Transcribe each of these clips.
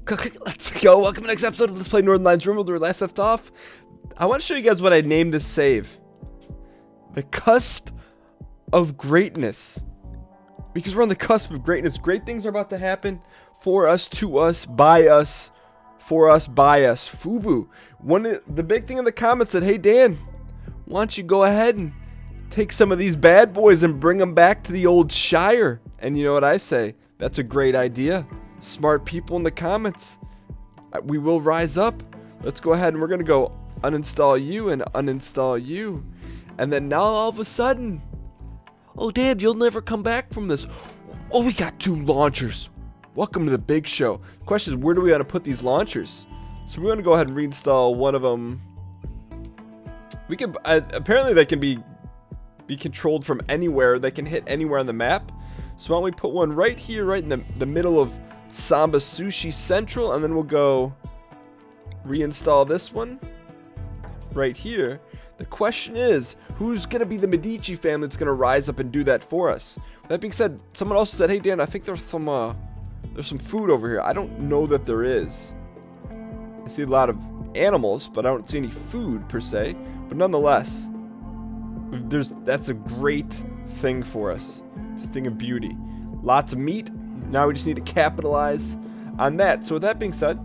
Let's go. Welcome to the next episode of Let's Play Northernlion's RimWorld, where we last left off. I want to show you guys what I named this save. The cusp of greatness. Because we're on the cusp of greatness. Great things are about to happen for us, to us, by us, for us, by us. Fubu. The big thing in the comments said, hey Dan, why don't you go ahead and take some of these bad boys and bring them back to the old Shire? And you know what I say? That's a great idea. Smart people in the comments. We will rise up. Let's go ahead and we're going to go uninstall you and uninstall you. And then now all of a sudden, oh Dad, you'll never come back from this. Oh, we got 2 launchers. Welcome to the big show. The question is, where do we want to put these launchers? So we're going to go ahead and reinstall one of them. We can apparently they can be controlled from anywhere. They can hit anywhere on the map. So why don't we put one right here, right in the middle of Samba Sushi Central, and then we'll go reinstall this one right here. The question is, who's going to be the Medici family that's going to rise up and do that for us? That being said, someone else said, hey Dan, I think there's some food over here. I don't know that there is. I see a lot of animals, but I don't see any food per se. But nonetheless, that's a great thing for us. It's a thing of beauty. Lots of meat. Now we just need to capitalize on that. So with that being said,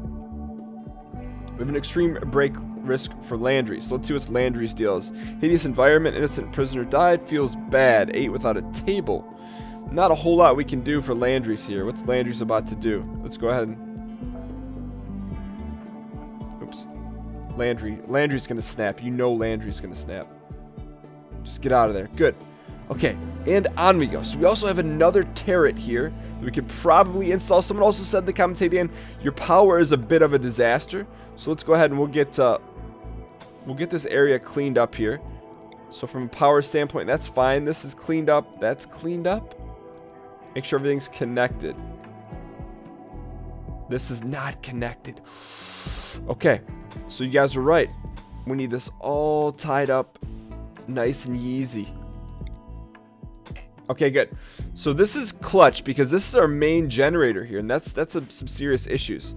we have an extreme break risk for Landry. So let's see what Landry's deal is. Hideous environment, innocent prisoner died, feels bad, ate without a table. Not a whole lot we can do for Landry's here. What's Landry's about to do? Let's go ahead and... Oops. Landry's gonna snap. You know Landry's gonna snap. Just get out of there. Good. Okay, and on we go. So we also have another turret here that we could probably install. Someone also said in the comments, hey Dan, your power is a bit of a disaster. So let's go ahead and we'll get this area cleaned up here. So from a power standpoint, that's fine. This is cleaned up. That's cleaned up. Make sure everything's connected. This is not connected. Okay, so you guys are right. We need this all tied up nice and easy. Okay, good. So this is clutch because this is our main generator here, and that's some serious issues.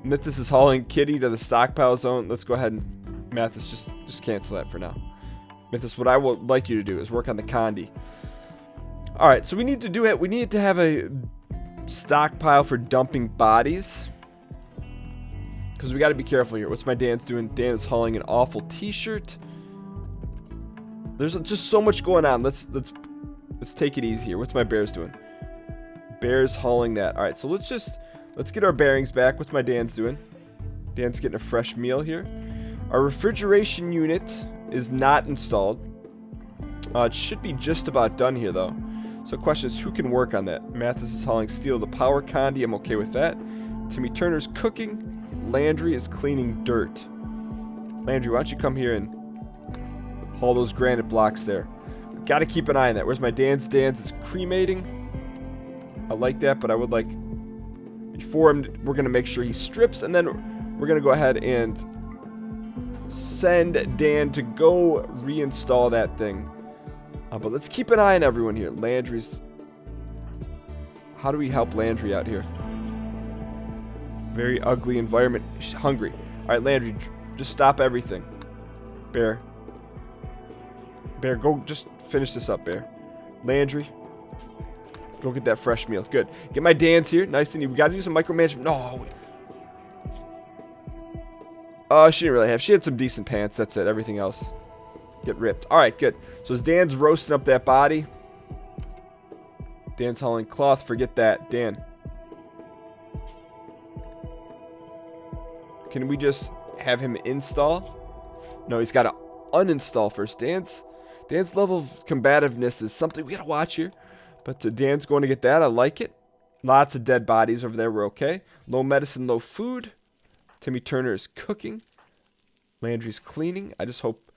Mathas is hauling Kitty to the stockpile zone. Let's go ahead and Mathas just cancel that for now. Mathas, what I would like you to do is work on the Condi. All right, so we need to have a stockpile for dumping bodies because we got to be careful here. What's my Dan's doing? Dan is hauling an awful T-shirt. There's just so much going on. Let's take it easy here. What's my Bears doing? Bears hauling that. All right, so let's get our bearings back. What's my Dan's doing? Dan's getting a fresh meal here. Our refrigeration unit is not installed. It should be just about done here, though. So the question is, who can work on that? Mathas is hauling steel. The power Condi, I'm okay with that. Timmy Turner's cooking. Landry is cleaning dirt. Landry, why don't you come here and haul those granite blocks there? Got to keep an eye on that. Where's my Dan's? Dan's is cremating. I like that, but I would like... Before him, we're going to make sure he strips, and then we're going to go ahead and send Dan to go reinstall that thing. But let's keep an eye on everyone here. Landry's... How do we help Landry out here? Very ugly environment. She's hungry. Alright, Landry, just stop everything. Bear, go just finish this up, Bear. Landry, go get that fresh meal. Good. Get my Dan's here. Nice and neat. We got to do some micromanagement. No. She didn't really have. She had some decent pants. That's it. Everything else get ripped. All right, good. So as Dan's roasting up that body, Dan's hauling cloth. Forget that, Dan. Can we just have him install? No, he's got to uninstall first. Dan's level of combativeness is something we got to watch here. But Dan's going to get that. I like it. Lots of dead bodies over there. We're okay. Low medicine, low food. Timmy Turner is cooking. Landry's cleaning. I just hope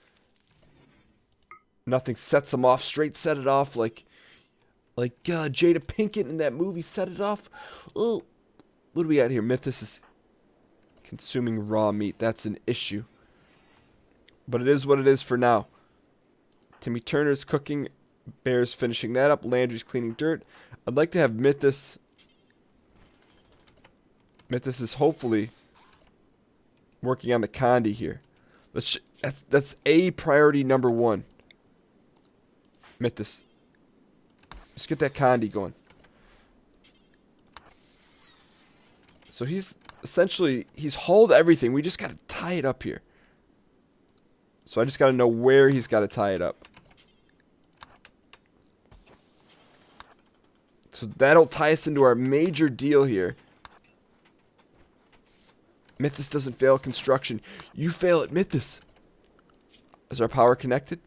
nothing sets him off. Straight set it off like Jada Pinkett in that movie set it off. Oh, what do we got here? Mathas is consuming raw meat. That's an issue. But it is what it is for now. Timmy Turner's cooking. Bear's finishing that up. Landry's cleaning dirt. I'd like to have Mathas Mythos is hopefully working on the Condi here. That's a priority number 1. Mythos. Let's get that Condi going. So he's hauled everything. We just got to tie it up here. So I just got to know where he's got to tie it up. So that'll tie us into our major deal here. Mythos doesn't fail at construction. You fail at Mythos. Is our power connected?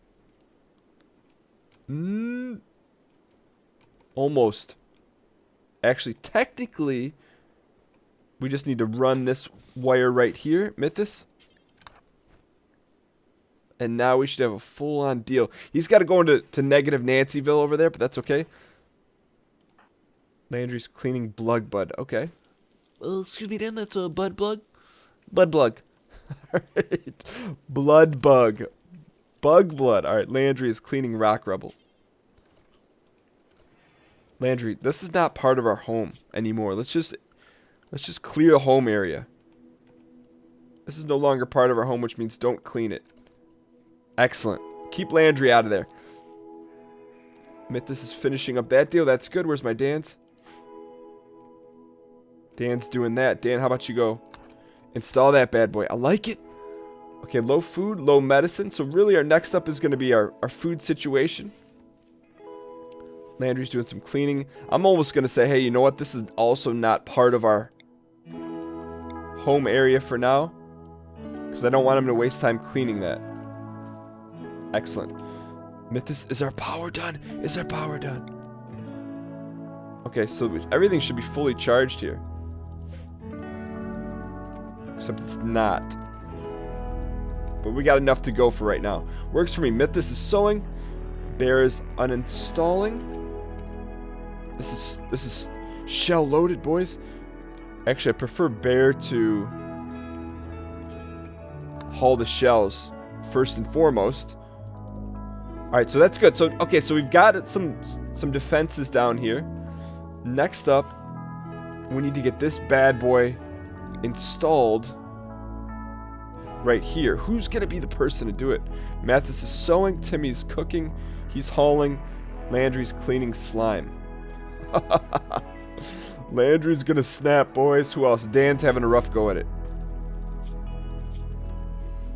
Almost. Actually, technically, we just need to run this wire right here, Mythos. And now we should have a full-on deal. He's got to go into negative Nancyville over there, but that's okay. Landry's cleaning Blug Bud. Okay. Excuse me, Dan, that's a Bud Blug? Bud Blug. Alright. Blood Bug. Bug Blood. Alright, Landry is cleaning Rock Rebel. Landry, this is not part of our home anymore. Let's just clear the home area. This is no longer part of our home, which means don't clean it. Excellent. Keep Landry out of there. Mythos is finishing up that deal. That's good. Where's my Dan's? Dan's doing that. Dan, how about you go install that bad boy? I like it. Okay, low food, low medicine. So really our next up is going to be our food situation. Landry's doing some cleaning. I'm almost going to say, hey, you know what? This is also not part of our home area for now. Because I don't want him to waste time cleaning that. Excellent. Mythos, is our power done? Is our power done? Okay, so everything should be fully charged here. Except it's not. But we got enough to go for right now. Works for me. Mythos is sewing. Bear is uninstalling. This is shell loaded, boys. Actually, I prefer Bear to haul the shells first and foremost. Alright, so that's good. So okay, so we've got some defenses down here. Next up, we need to get this bad boy installed right here. Who's gonna be the person to do it? Mathas is sewing, Timmy's cooking, he's hauling, Landry's cleaning slime. Landry's gonna snap, boys. Who else? Dan's having a rough go at it.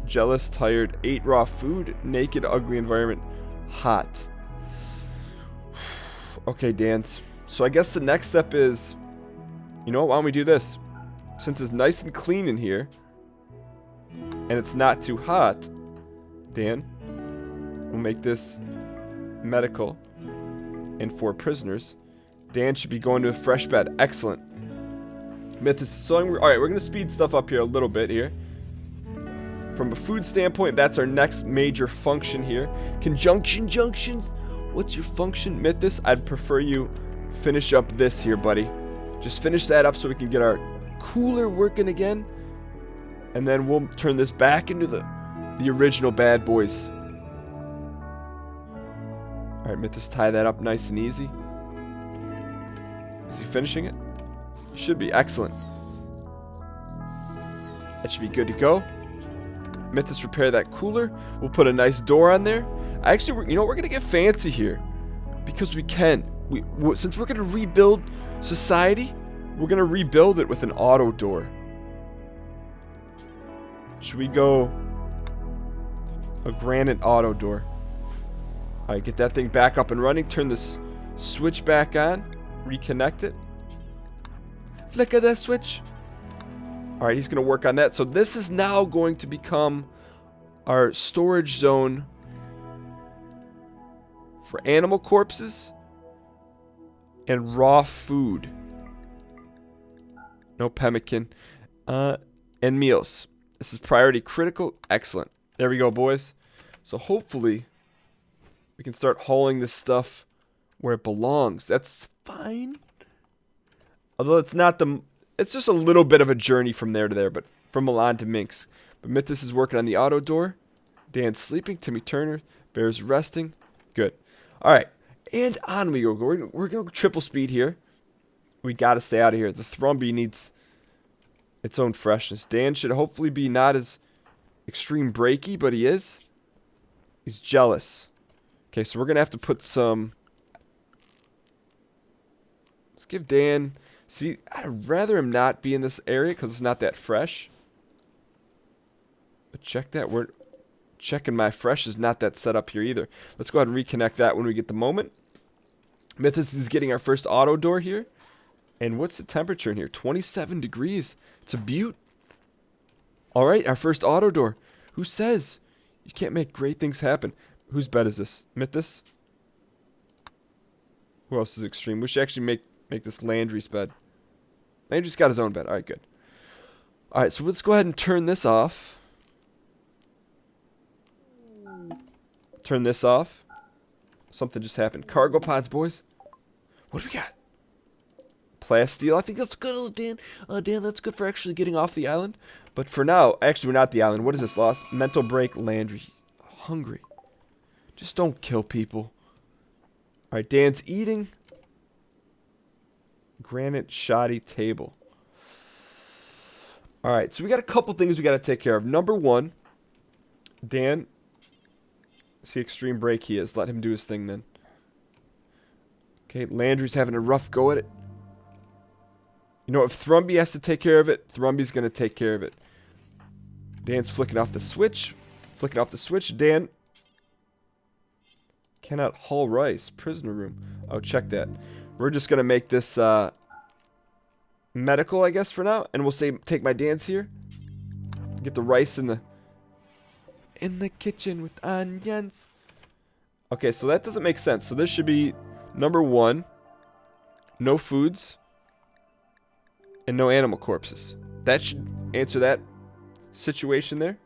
Jealous, tired, ate raw food, naked, ugly environment, hot. Okay, Dan's. So I guess the next step is, you know what, why don't we do this? Since it's nice and clean in here, and it's not too hot, Dan, we'll make this medical and for prisoners. Dan should be going to a fresh bed. Excellent. Mythos is sewing. Alright, we're going to speed stuff up here a little bit here. From a food standpoint, that's our next major function here. Conjunction junctions. What's your function, Mythos? I'd prefer you finish up this here, buddy. Just finish that up so we can get our cooler working again. And then we'll turn this back into the original bad boys. Alright, Mythos, tie that up nice and easy. Is he finishing it? He should be. Excellent. That should be good to go. Mythos, repair that cooler. We'll put a nice door on there. Actually, you know, we're going to get fancy here. Because we can. Since we're going to rebuild society, we're going to rebuild it with an auto door. Should we go a granite auto door? Alright, get that thing back up and running. Turn this switch back on. Reconnect it. Flicker that switch. Alright, he's going to work on that. So this is now going to become our storage zone for animal corpses and raw food. No pemmican. And meals. This is priority critical. Excellent. There we go, boys. So hopefully we can start hauling this stuff where it belongs. That's fine. Although it's not it's just a little bit of a journey from there to there, but from Milan to Minsk. But Mythos is working on the auto door. Dan's sleeping. Timmy Turner. Bear's resting. Good. Alright. And on we go. We're going to go triple speed here. We got to stay out of here. The Thrumby needs its own freshness. Dan should hopefully be not as extreme breaky, but he is. He's jealous. Okay, so we're going to have to put some... Let's give Dan... See, I'd rather him not be in this area because it's not that fresh. But check that. We're checking my fresh is not that set up here either. Let's go ahead and reconnect that when we get the moment. Mathas is getting our first auto door here. And what's the temperature in here? 27 degrees. It's a beaut. All right, our first auto door. Who says you can't make great things happen? Whose bed is this? Mathas? Who else is extreme? We should actually make this Landry's bed. Landry's got his own bed. All right, good. All right, so let's go ahead and turn this off. Turn this off. Something just happened. Cargo pods, boys. What do we got? Plasteel. I think that's good, Dan. Dan, that's good for actually getting off the island. But for now, actually, we're not the island. What is this? Lost mental break. Landry. Hungry. Just don't kill people. All right, Dan's eating. Granite shoddy table. All right, so we got a couple things we got to take care of. Number one, Dan. See extreme break he is. Let him do his thing then. Okay, Landry's having a rough go at it. You know, if Thrumby has to take care of it, Thrumby's going to take care of it. Dan's flicking off the switch. Flicking off the switch. Dan cannot haul rice. Prisoner room. Oh, check that. We're just going to make this medical, I guess, for now. And we'll say, take my Dan's here. Get the rice in the kitchen with onions. Okay, so that doesn't make sense. So this should be number one. No foods. And no animal corpses. That should answer that situation there.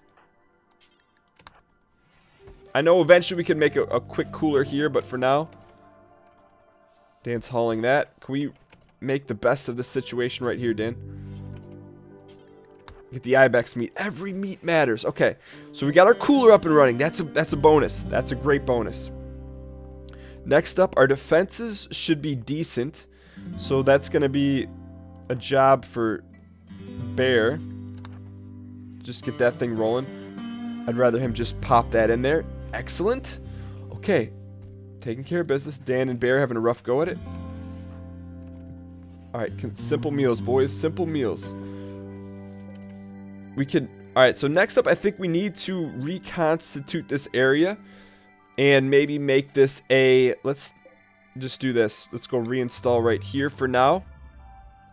I know eventually we can make a quick cooler here, but for now, Dan's hauling that. Can we make the best of this situation right here, Dan? Get the ibex meat. Every meat matters. Okay, so we got our cooler up and running. That's a bonus. That's a great bonus. Next up, our defenses should be decent. So that's going to be a job for Bear. Just get that thing rolling. I'd rather him just pop that in there. Excellent. Okay. Taking care of business. Dan and Bear having a rough go at it. Alright, simple meals, boys. Simple meals. We could... Alright, so next up, I think we need to reconstitute this area. And maybe make this a... Let's just do this. Let's go reinstall right here for now.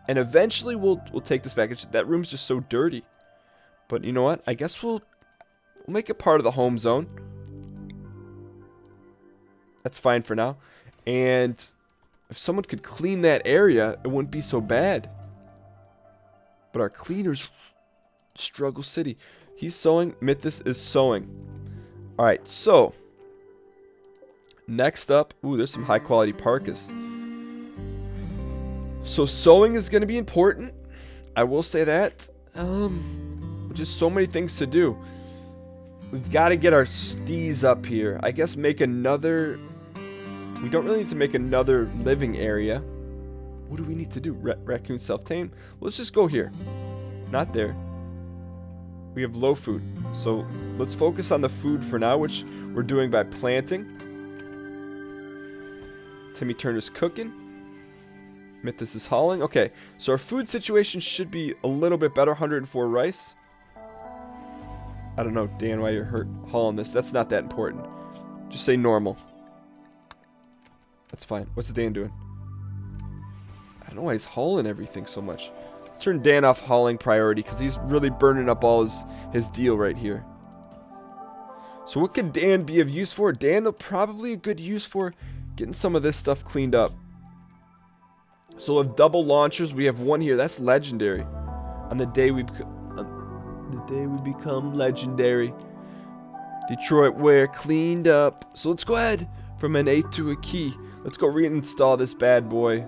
And eventually we'll take this back. That room's just so dirty. But you know what? I guess we'll make it part of the home zone. That's fine for now. And if someone could clean that area, it wouldn't be so bad. But our cleaners struggle city. He's sewing. Mathas is sewing. Alright, so next up, ooh, there's some high quality parkas. So sewing is going to be important. I will say that. Just so many things to do. We've got to get our stees up here. I guess make another... We don't really need to make another living area. What do we need to do? Raccoon self-tame? Let's just go here. Not there. We have low food. So let's focus on the food for now, which we're doing by planting. Timmy Turner's cooking. Mathas is hauling. Okay, so our food situation should be a little bit better. 104 rice. I don't know, Dan, why you're hauling this. That's not that important. Just say normal. That's fine. What's Dan doing? I don't know why he's hauling everything so much. Let's turn Dan off hauling priority because he's really burning up all his deal right here. So what could Dan be of use for? Dan will probably a good use for getting some of this stuff cleaned up. So we'll have double launchers. We have one here. That's legendary. On the day we become legendary. Detroit, we're cleaned up. So let's go ahead from an 8 to a key. Let's go reinstall this bad boy.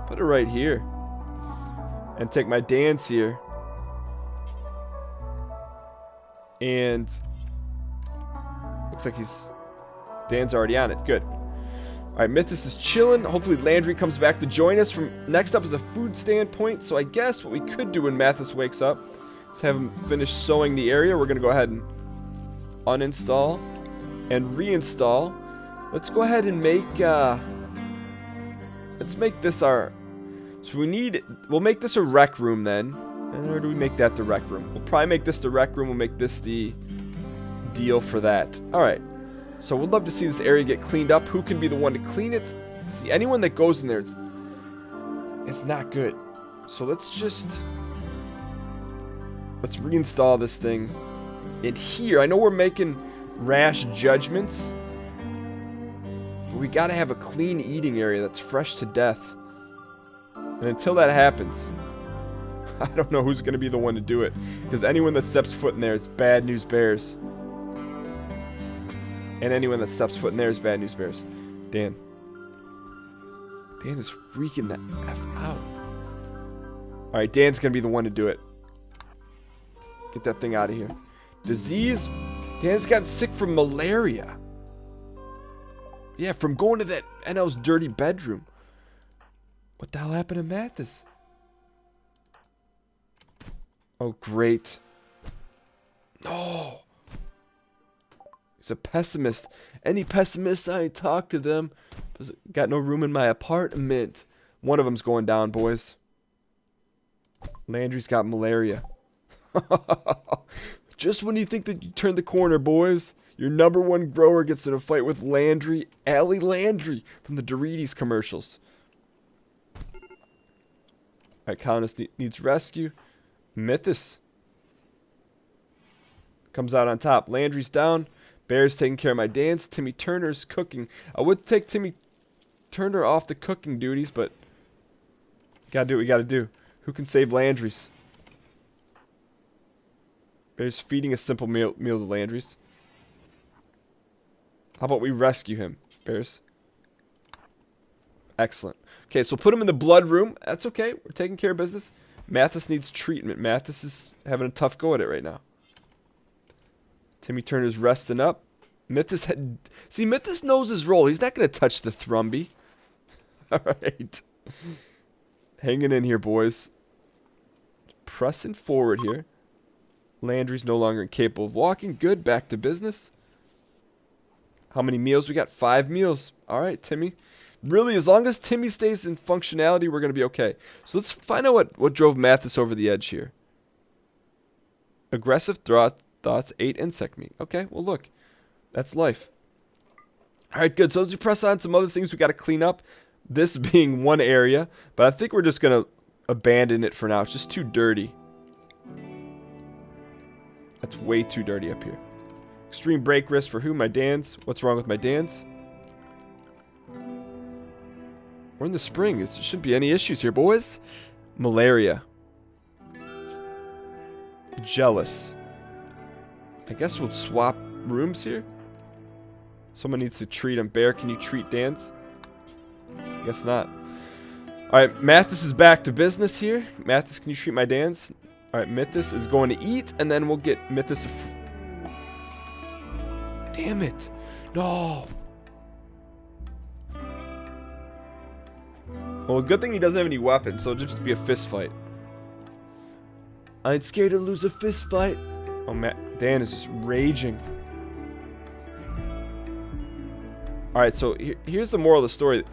Put it right here. And take my Dan's here. And looks like Dan's already on it. Good. Alright, Mathas is chilling. Hopefully Landry comes back to join us. From next up is a food standpoint. So I guess what we could do when Mathas wakes up is have him finish sewing the area. We're going to go ahead and uninstall and reinstall. Let's go ahead and make, let's make this our, so we'll make this a rec room then. Or do we make that the rec room? We'll probably make this the rec room. We'll make this the deal for that. Alright. So we'd love to see this area get cleaned up. Who can be the one to clean it? See, anyone that goes in there, it's not good. So let's reinstall this thing in here. I know we're making rash judgments, but we gotta have a clean eating area that's fresh to death. And until that happens, I don't know who's gonna be the one to do it. Because anyone that steps foot in there is bad news bears. And anyone that steps foot in there is bad news bears. Dan is freaking the F out. Alright, Dan's gonna be the one to do it. Get that thing out of here. Disease. Dan's gotten sick from malaria. Yeah, from going to that NL's dirty bedroom. What the hell happened to Mathas? Oh, great. No. He's a pessimist. Any pessimists, I ain't talk to them. Got no room in my apartment. One of them's going down, boys. Landry's got malaria. Just when you think that you turned the corner, boys, your #1 grower gets in a fight with Landry, Allie Landry from the Doritos commercials. Alright, Countess needs rescue. Mathas comes out on top. Landry's down. Bear's taking care of my dance. Timmy Turner's cooking. I would take Timmy Turner off the cooking duties, but gotta do what we gotta do. Who can save Landry's? Bear's feeding a simple meal to Landry's. How about we rescue him, Bears? Excellent. Okay, so put him in the blood room. That's okay. We're taking care of business. Mathas needs treatment. Mathas is having a tough go at it right now. Timmy Turner's resting up. Mathas knows his role. He's not going to touch the Thrumby. Alright. Hanging in here, boys. Pressing forward here. Landry's no longer incapable of walking. Good. Back to business. How many meals we got? 5 meals. Alright, Timmy. Really, as long as Timmy stays in functionality, we're going to be okay. So let's find out what drove Mathas over the edge here. Aggressive thoughts, ate insect meat. Okay, well look. That's life. Alright, good. So as we press on some other things we got to clean up. This being one area. But I think we're just going to abandon it for now. It's just too dirty. That's way too dirty up here. Extreme break risk for who? My Dans. What's wrong with my Dans? We're in the spring. There shouldn't be any issues here, boys. Malaria. Jealous. I guess we'll swap rooms here. Someone needs to treat him. Bear, can you treat Dans? Guess not. Alright, Mathas is back to business here. Mathas, can you treat my Dans? Alright, Mathas is going to eat, and then we'll get Mathas a... Damn it. No. Well, good thing he doesn't have any weapons, so it'll just be a fist fight. I ain't scared to lose a fist fight. Oh, Dan is just raging. Alright, so here's the moral of the story.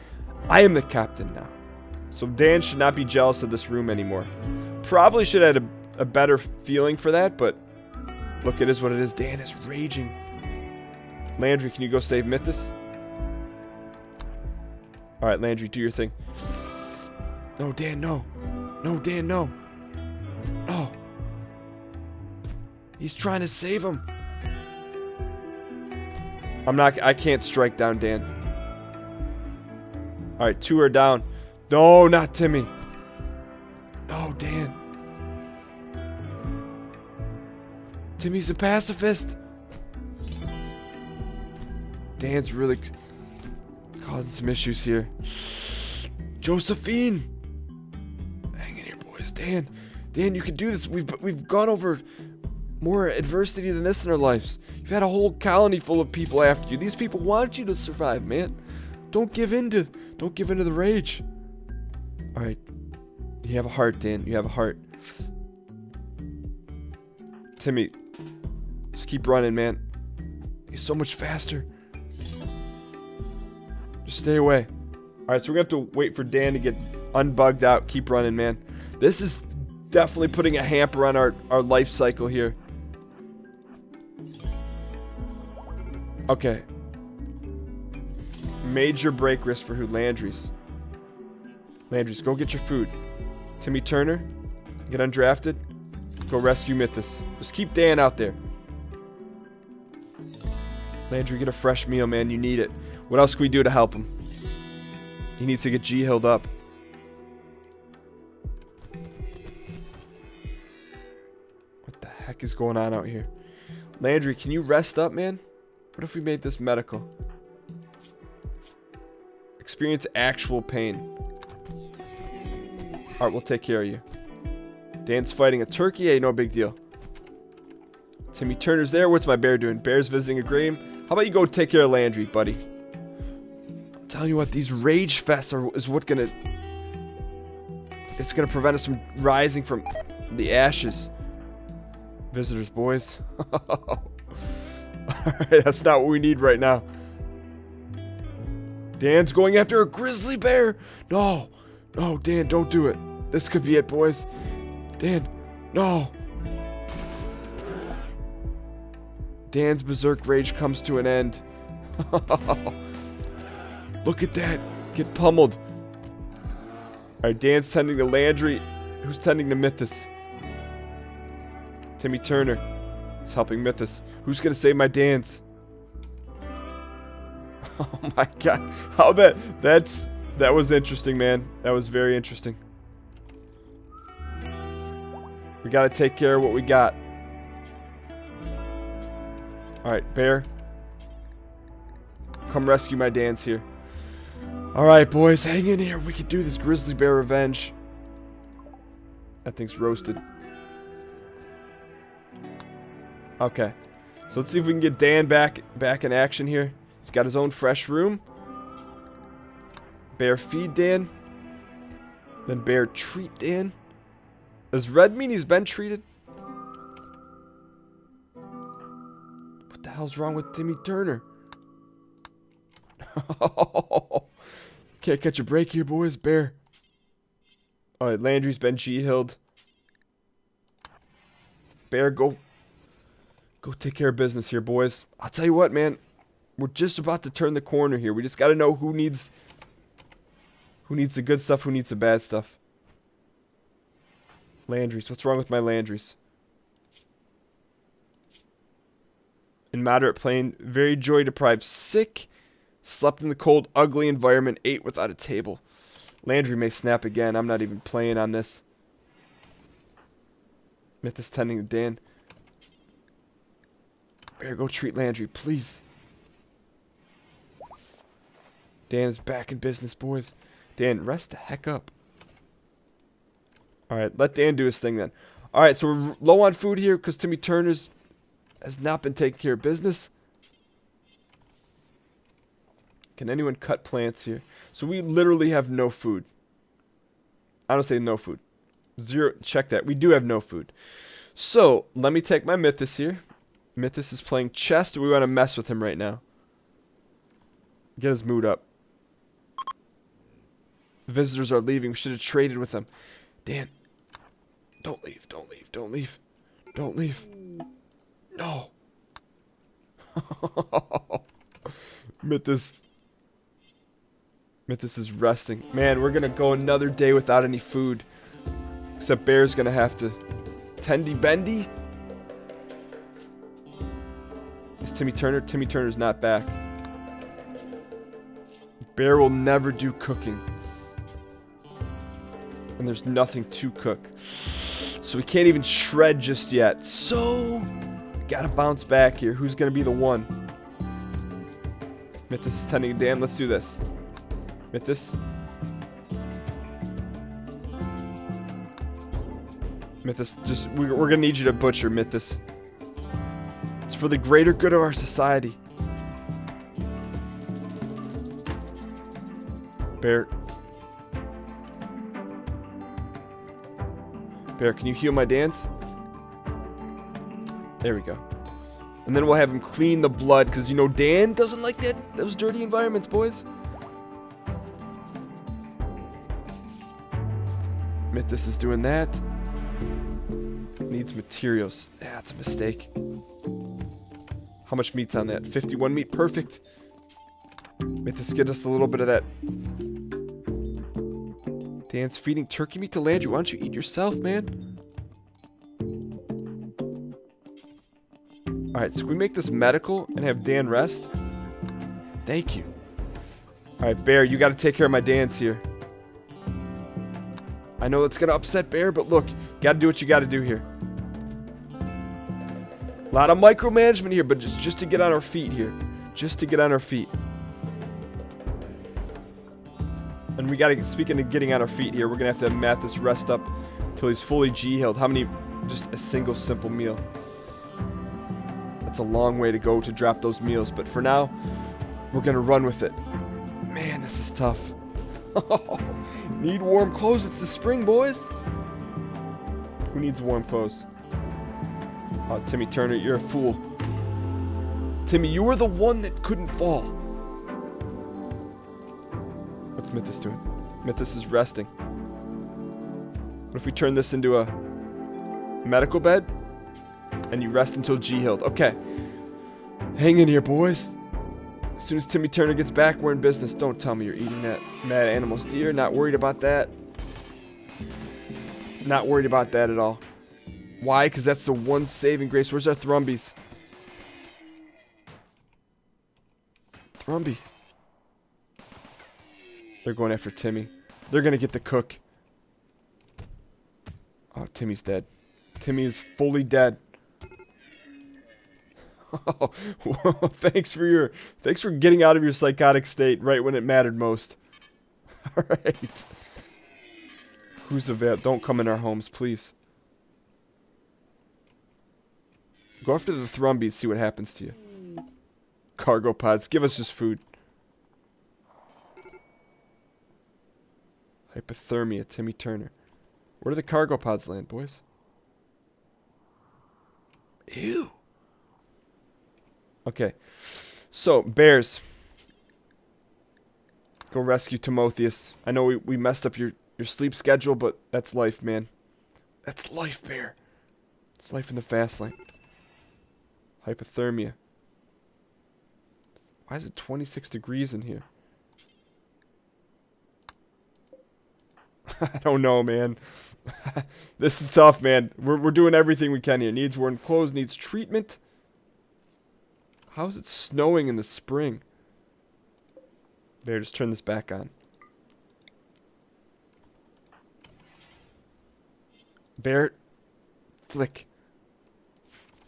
I am the captain now. So Dan should not be jealous of this room anymore. Probably should have had a better feeling for that, but look, it is what it is. Dan is raging. Landry, can you go save Mathas? Alright, Landry, do your thing. No, Dan, no. No, Dan, no. No. He's trying to save him. I can't strike down Dan. Alright, 2 are down. No, not Timmy. No, Dan. Timmy's a pacifist. Dan's really causing some issues here. Josephine. Hang in here, boys. Dan, you can do this. We've gone over more adversity than this in our lives. You've had a whole colony full of people after you. These people want you to survive, man. Don't give in to the rage. All right. You have a heart, Dan. You have a heart. Timmy, just keep running, man. He's so much faster. Just stay away. All right, so we're gonna have to wait for Dan to get unbugged out. Keep running, man. This is definitely putting a hamper on our life cycle here. Okay. Major break risk for who? Landry's. Landry's, go get your food. Timmy Turner, get undrafted. Go rescue Mathas. Just keep Dan out there. Landry, get a fresh meal, man. You need it. What else can we do to help him? He needs to get G-Hilled up. What the heck is going on out here? Landry, can you rest up, man? What if we made this medical? Experience actual pain. Alright, we'll take care of you. Dan's fighting a turkey. Hey, no big deal. Timmy Turner's there. What's my bear doing? Bear's visiting a grave. How about you go take care of Landry, buddy? I'm telling you what, these rage fests is what gonna... It's gonna prevent us from rising from the ashes. Visitors, boys. Alright, that's not what we need right now. Dan's going after a grizzly bear. No. No, Dan, don't do it. This could be it, boys. Dan, no. Dan's berserk rage comes to an end. Look at that. Get pummeled. Alright, Dan's tending to Landry. Who's tending to Mathas? Timmy Turner is helping Mathas. Who's gonna save my Dans? Oh my god. How that was interesting, man. That was very interesting. We gotta take care of what we got. Alright, bear. Come rescue my Dans here. Alright, boys, hang in here. We can do this. Grizzly bear revenge. That thing's roasted. Okay. So let's see if we can get Dan back in action here. He's got his own fresh room. Bear feed Dan. Then bear treat Dan. Does red mean he's been treated? What the hell's wrong with Timmy Turner? Can't catch a break here, boys. Bear. Alright, Landry's been G-Hilled. Bear, go take care of business here, boys. I'll tell you what, man. We're just about to turn the corner here. We just got to know who needs the good stuff, who needs the bad stuff. Landry's. What's wrong with my Landry's? In moderate pain, very joy deprived, sick, slept in the cold, ugly environment, ate without a table. Landry may snap again. I'm not even playing on this. Mathas tending to Dan. Better go treat Landry, please. Dan is back in business, boys. Dan, rest the heck up. Alright, let Dan do his thing then. Alright, so we're low on food here because Timmy Turner's has not been taking care of business. Can anyone cut plants here? So we literally have no food. I don't say no food. Zero. Check that. We do have no food. So, let me take my Mathas here. Mathas is playing chess. Do we want to mess with him right now? Get his mood up. Visitors are leaving. We should have traded with them. Dan. Don't leave. Don't leave. Don't leave. Don't leave. No. Mathas is resting. Man, we're going to go another day without any food. Except Bear's going to have to tendy bendy. Is Timmy Turner? Timmy Turner's not back. Bear will never do cooking. And there's nothing to cook. So we can't even shred just yet. So, gotta bounce back here. Who's gonna be the one? Mathas is tending to Dan. Let's do this. Mathas. Mathas, just we're gonna need you to butcher Mathas. It's for the greater good of our society. Bear. Bear, can you heal my dance? There we go. And then we'll have him clean the blood, because you know Dan doesn't like those dirty environments, boys. Mathas is doing that. Needs materials. That's a mistake. How much meat's on that? 51 meat. Perfect. Mathas, get us a little bit of that. Dan's feeding turkey meat to Landry. Why don't you eat yourself, man? Alright, so we make this medical and have Dan rest? Thank you. Alright, Bear, you gotta take care of my dance here. I know that's gonna upset Bear, but look, you gotta do what you gotta do here. A lot of micromanagement here, but just to get on our feet here. Just to get on our feet. And we gotta, speaking of getting on our feet here, we're gonna have to have Mathas rest up until he's fully G-healed. How many? Just a single simple meal. That's a long way to go to drop those meals, but for now, we're gonna run with it. Man, this is tough. Need warm clothes. It's the spring, boys. Who needs warm clothes? Oh, Timmy Turner, you're a fool. Timmy, you were the one that couldn't fall. What's Mathas doing? Mathas is resting. What if we turn this into a medical bed? And you rest until G-healed. Okay. Hang in here, boys. As soon as Timmy Turner gets back, we're in business. Don't tell me you're eating that mad animal's deer. Not worried about that. Not worried about that at all. Why? Because that's the one saving grace. Where's our Thrumbies? Thrumby. They're going after Timmy. They're going to get the cook. Oh, Timmy's dead. Timmy is fully dead. Oh, thanks for getting out of your psychotic state right when it mattered most. All right. Who's available? Don't come in our homes, please. Go after the Thrumbies, see what happens to you. Cargo pods, give us just food. Hypothermia, Timmy Turner. Where do the cargo pods land, boys? Ew. Okay. So, bears. Go rescue Timotheus. I know we messed up your sleep schedule, but that's life, man. That's life, bear. It's life in the fast lane. Hypothermia. Why is it 26 degrees in here? I don't know, man. This is tough, man. We're doing everything we can here. Needs warm clothes, needs treatment. How is it snowing in the spring? Bear, just turn this back on. Bear, flick.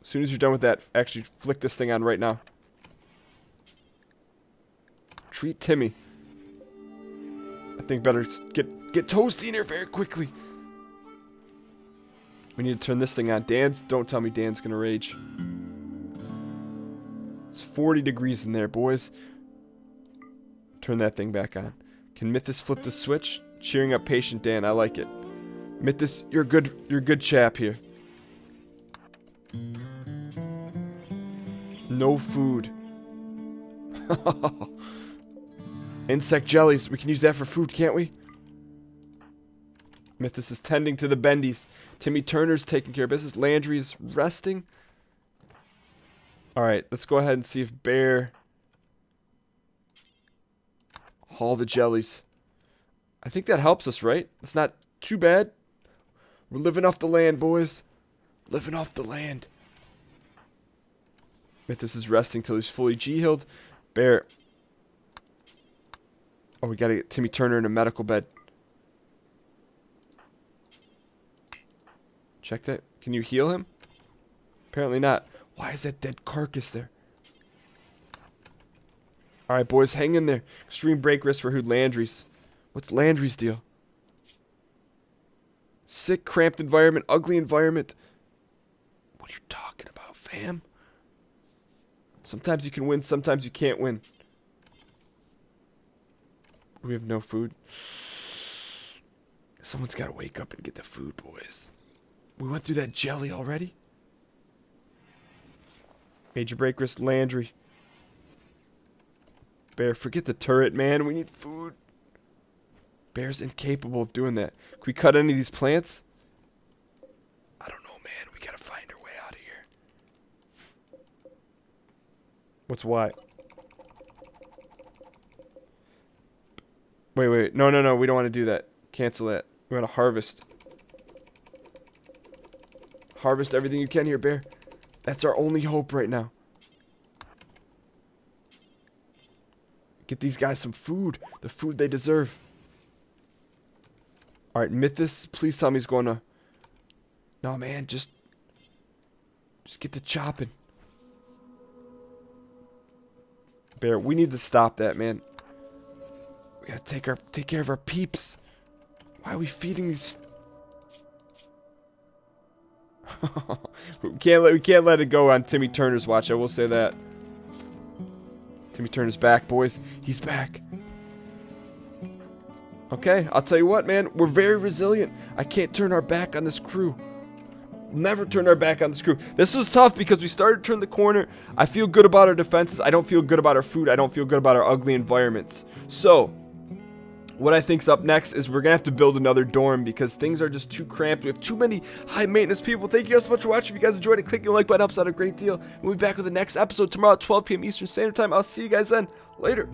As soon as you're done with that, actually flick this thing on right now. Treat Timmy. I think better get Toasty in here very quickly. We need to turn this thing on. Dan, don't tell me Dan's gonna rage. It's 40 degrees in there, boys. Turn that thing back on. Can Mathas flip the switch? Cheering up patient Dan, I like it. Mathas, you're a good chap here. No food. Insect jellies. We can use that for food, can't we? Mathas is tending to the bendies. Timmy Turner's taking care of business. Landry's resting. Alright, let's go ahead and see if Bear... haul the jellies. I think that helps us, right? It's not too bad. We're living off the land, boys. Living off the land. Mathas is resting till he's fully G-healed. Bear... oh, we gotta get Timmy Turner in a medical bed. Check that. Can you heal him? Apparently not. Why is that dead carcass there? Alright, boys, hang in there. Extreme break risk for who? Landry's. What's Landry's deal? Sick, cramped environment, ugly environment. What are you talking about, fam? Sometimes you can win, sometimes you can't win. We have no food. Someone's got to wake up and get the food, boys. We went through that jelly already. Major break risk Landry. Bear, forget the turret, man. We need food. Bear's incapable of doing that. Can we cut any of these plants? I don't know, man. We gotta find our way out of here. What's why? Wait. No. We don't want to do that. Cancel that. We want to harvest. Harvest everything you can here, Bear. That's our only hope right now. Get these guys some food. The food they deserve. Alright, Mathas, please tell me he's going to... No, man, just get to chopping. Bear, we need to stop that, man. We gotta take care of our peeps. Why are we feeding these... we can't let it go on Timmy Turner's watch, I will say that. Timmy Turner's back, boys. He's back. Okay, I'll tell you what, man. We're very resilient. I can't turn our back on this crew. Never turn our back on this crew. This was tough because we started to turn the corner. I feel good about our defenses. I don't feel good about our food. I don't feel good about our ugly environments. So, what I think's up next is we're going to have to build another dorm because things are just too cramped. We have too many high maintenance people. Thank you guys so much for watching. If you guys enjoyed it, clicking the like button helps out a great deal. We'll be back with the next episode tomorrow at 12 p.m. Eastern Standard Time. I'll see you guys then. Later.